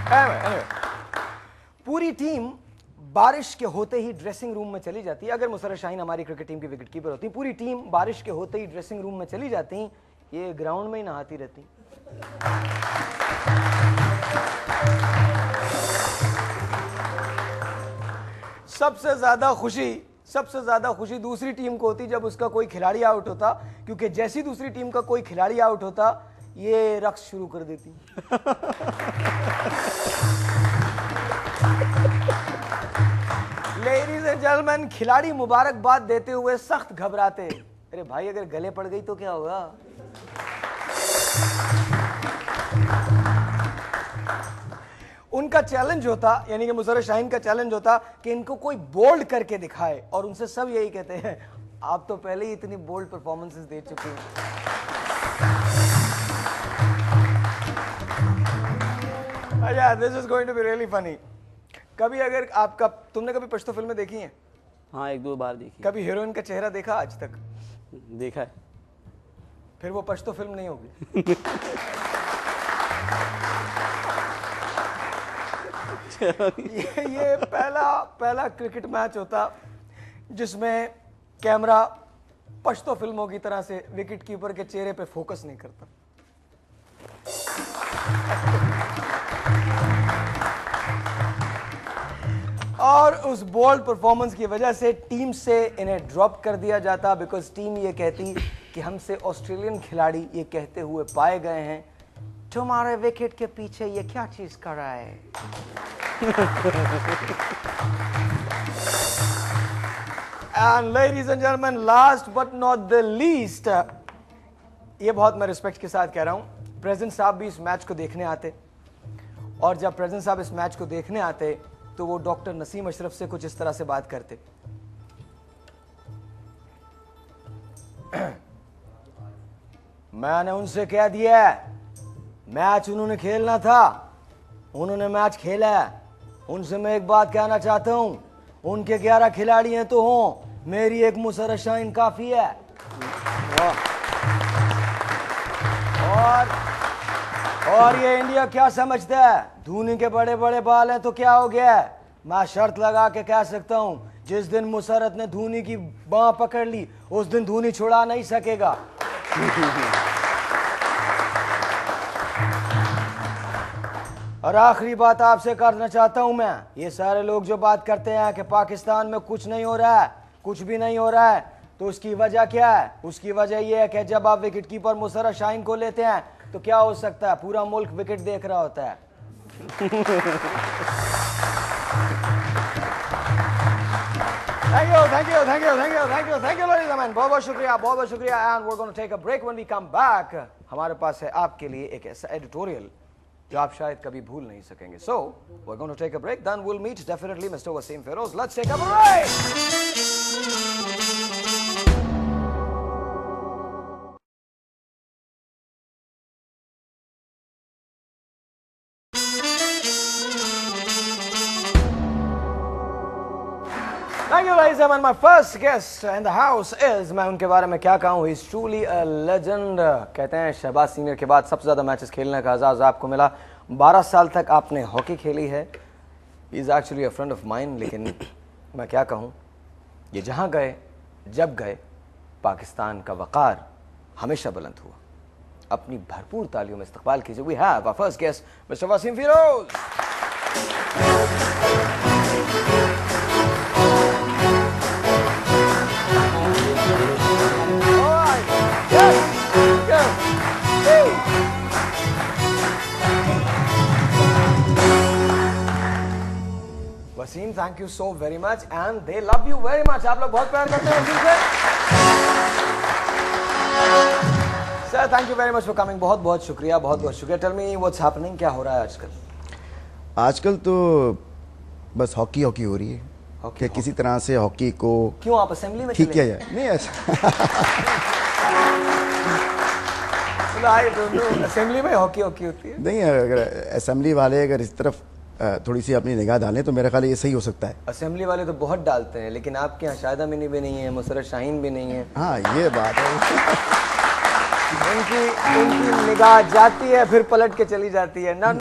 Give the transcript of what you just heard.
anyway, पूरी team बारिश के होते ही ड्रेसिंग रूम में चली जाती है। अगर मुसर्रत शाहीन हमारी क्रिकेट टीम की विकेट कीपर होती, पूरी टीम बारिश के होते ही ड्रेसिंग रूम में चली जाती, ये ग्राउंड में ही नहाती रहती। सबसे ज्यादा खुशी दूसरी टीम को होती जब उसका कोई खिलाड़ी आउट होता, क्योंकि जैसी दूसरी टीम का कोई खिलाड़ी आउट होता ये रक्स शुरू कर देती। लेडीज एंड जेंटलमैन, खिलाड़ी मुबारकबाद देते हुए सख्त घबराते। अरे भाई, अगर गले पड़ गई तो क्या होगा? उनका चैलेंज होता, यानी कि मुसर्रत शाहीन का चैलेंज होता कि इनको कोई बोल्ड करके दिखाए, और उनसे सब यही कहते हैं आप तो पहले ही इतनी बोल्ड परफॉर्मेंसेस दे चुके हैं। अच्छा, this is going to be really funny. कभी अगर आपका, तुमने कभी पश्तो फिल्में देखी हैं? हाँ, एक दो बार देखी। कभी हीरोइन का चेहरा देखा आज तक? देखा है। फिर वो पश्तो फिल्म नहीं होगी। ये पहला क्रिकेट मैच होता जिसमें कैमरा पश्तो फिल्मों की तरह से विकेट कीपर के चेहरे पे फोकस नहीं करता। और उस बोल्ड परफॉर्मेंस की वजह से टीम से इन्हें ड्रॉप कर दिया जाता, बिकॉज टीम ये कहती कि हमसे ऑस्ट्रेलियन खिलाड़ी ये कहते हुए पाए गए हैं तुम्हारे विकेट के पीछे ये क्या चीज कर रहा है। And ladies and gentleman, last but not the least, ये बहुत मैं रिस्पेक्ट के साथ कह रहा हूं, प्रेसिडेंट साहब भी इस मैच को देखने आते, और जब प्रेसिडेंट साहब इस मैच को देखने आते तो वो डॉक्टर नसीम अशरफ से कुछ इस तरह से बात करते। मैंने उनसे कह दिया मैच उन्होंने खेलना था, उन्होंने मैच खेला है। उनसे मैं एक बात कहना चाहता हूं, उनके 11 खिलाड़ी हैं तो हों, मेरी एक मुसर्रत शाहीन काफी है। और ये इंडिया क्या समझता है, धोनी के बड़े बड़े बाल हैं तो क्या हो गया? मैं शर्त लगा के कह सकता हूं, जिस दिन मुसर्रत ने धोनी की बांह पकड़ ली उस दिन धोनी छुड़ा नहीं सकेगा। और आखिरी बात आपसे करना चाहता हूं मैं, ये सारे लोग जो बात करते हैं कि पाकिस्तान में कुछ नहीं हो रहा है, कुछ भी नहीं हो रहा है, तो उसकी वजह क्या है? उसकी वजह यह है कि जब आप विकेट कीपर मुसर्रत शाहीन को लेते हैं तो क्या हो सकता है, पूरा मुल्क विकेट देख रहा होता है। Thank you ladies and gentlemen, बहुत बहुत शुक्रिया। And we're going to take a break. When we come back, हमारे पास है आपके लिए एक ऐसा एडिटोरियल जो आप शायद कभी भूल नहीं सकेंगे। So we're going to take a break, then we'll meet definitely Mr. Wasim Feroz. Let's take a break. Thank you, ladies and gentlemen. My first guest in the house is, मैं उनके बारे में क्या कहूँ, he's truly a legend. कहते हैं Shahbaz senior के बाद सबसे ज़्यादा मैचेस खेलने का एजाज़ आपको मिला। 12 साल तक आपने हॉकी खेली है। He is actually a friend of mine, लेकिन मैं क्या कहूँ, ये जहाँ गए जब गए पाकिस्तान का वक़ार हमेशा बुलंद हुआ। अपनी भरपूर तालियों में इस्तकबाल कीजिए। We have our first guest, Mr. Wasim Feroz. Wasim, thank you so very much and they love you very much. आप लोग बहुत प्यार करते हैं वसीम से। Sir, thank you very much for coming. बहुत बहुत शुक्रिया, बहुत बहुत शुक्रिया। टेल मी व्हाट्स हैपनिंग, क्या हो रहा है आजकल? आजकल तो बस हॉकी हो रही है कि किसी तरह से हॉकी को क्यों आप असेंबली में ठीक किया जाए। नहीं ऐसा असेंबली में हॉकी होती है? नहीं, अगर असेंबली वाले अगर इस तरफ थोड़ी सी अपनी निगाह डालें तो मेरा ख्याल ये सही हो सकता है। असेंबली वाले तो बहुत डालते हैं, लेकिन आपके यहाँ शाहिदा मिनी भी नहीं है, मुसर्रत शाहीन भी नहीं है। हाँ, ये बात है। उनकी निगाह जाती है फिर पलट के चली जाती है ना।